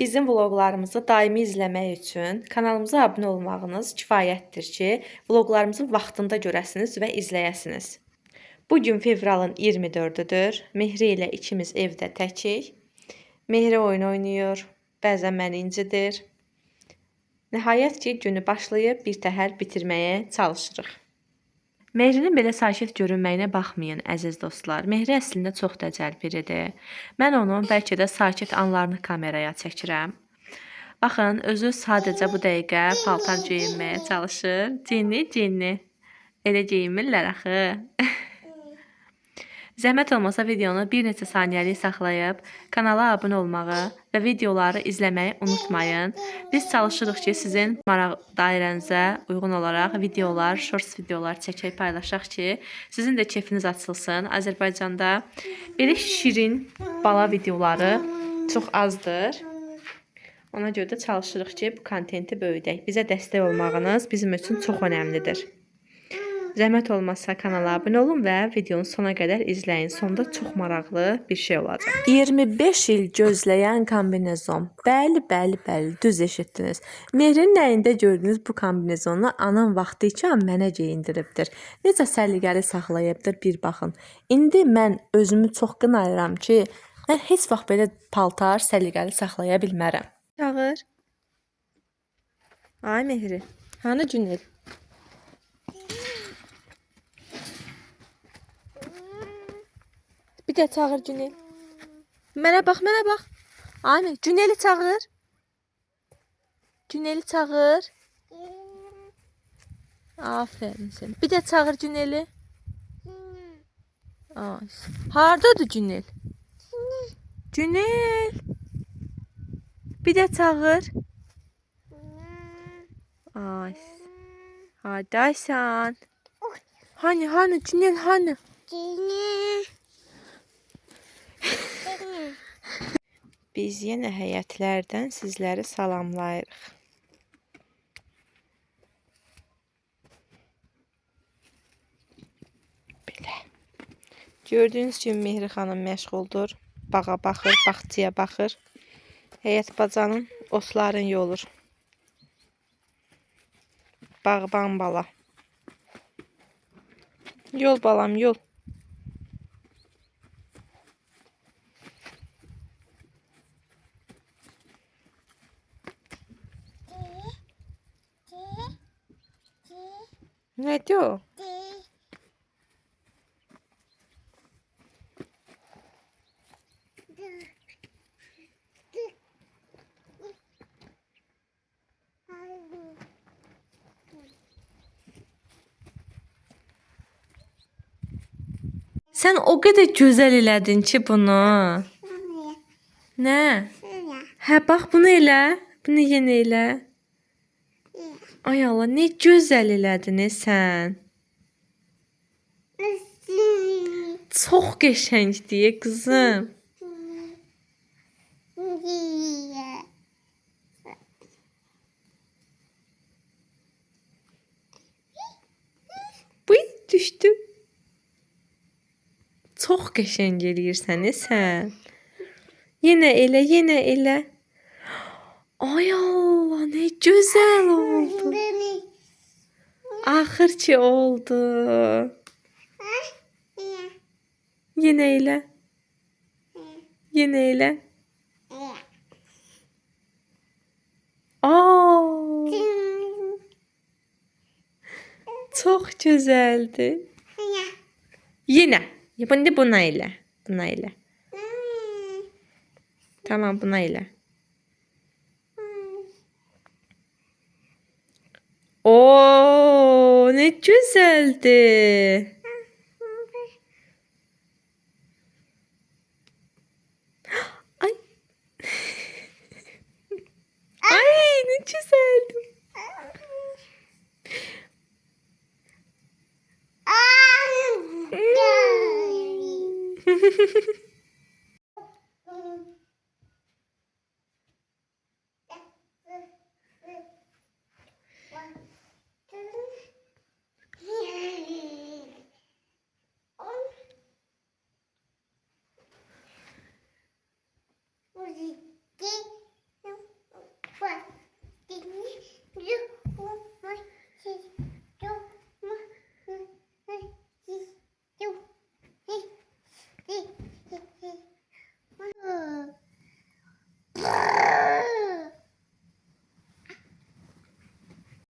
Bizim vloqlarımızı daimi izləmək üçün kanalımıza abunə olmağınız kifayətdir ki, vloqlarımızı vaxtında görəsiniz və izləyəsiniz. Bugün fevralın 24-düdür. Mehri ilə ikimiz evdə təkik. Mehri oyun oynayır, bəzən məni incidir. Nəhayət ki, günü başlayıb bir təhər bitirməyə çalışırıq. Mehrinin belə sakit görünməyinə baxmayın, əziz dostlar. Mehri əslində çox dəcəl biridir. Mən onun bəlkə də sakit anlarını kameraya çəkirəm. Baxın, özü sadəcə bu dəqiqə paltar geyinməyə çalışır. Cinni. Elə geyinmirlər axı. Zəhmət olmasa videonu bir neçə saniyəlik saxlayıb kanala abunə olmağı və videoları izləməyi unutmayın. Biz çalışırıq ki, sizin maraq dairənizə uyğun olaraq videolar, shorts videolar çəkək, paylaşaq ki, sizin də keyfiniz açılsın. Azərbaycanda belə şirin bala videoları çox azdır. Ona görə də çalışırıq ki, bu kontenti böyüdək. Bizə dəstək olmağınız bizim üçün çox önəmlidir. Zəhmət olmazsa kanala abunə olun və videonun sona qədər izləyin. Sonda çox maraqlı bir şey olacaq. 25 il gözləyən kombinezon. Bəli, düz eşitdiniz. Mehrinin əlində gördüyünüz bu kombinezonu anam vaxtı ikən mənə geyindiribdir. Necə səliqəli saxlayıbdır bir baxın. İndi mən özümü çox qınayıram ki, mən heç vaxt belə paltar səliqəli saxlaya bilmərəm. Çağır. Ay Mehri, hanı Cüneyl? Bir də çağır Cüneyl. Mənə bax. Ay, Cüneyli çağır. Cüneyli çağır. Aferin sən. Bir də çağır Cüneyli. Ay. Hardadır Cüneyl? Cüneyl. Bir də çağır. Ay. Hardaysan? Hani Cüneyl hani? Biz yenə həyətlərdən sizləri salamlayırıq. Belə. Gördüyünüz kimi Mehri xanım məşğuldur. Bağa baxır, bağçaya baxır. Həyət bacanın otlarını yolur. Bağban bala. Yol balam, yol. Ne diyor? Sen o kadar güzel elədin ki bunu. Ne? Hə, bax bunu elə. Bunu yenə elə. Ay Allah, ne güzel elədin sən. Çox qəşəngdir qızım. Bu düşdü. Çox qəşəng eləyirsən sən. Yenə elə. Ay Allah, ne güzel oldu. Axır ki oldu. Yenə elə. Aa! Çox gözəldir. Yenə. Şimdi buna elə. Tamam, buna elə. Oo, ne güzeldi. Ay. Ay, ne güzeldi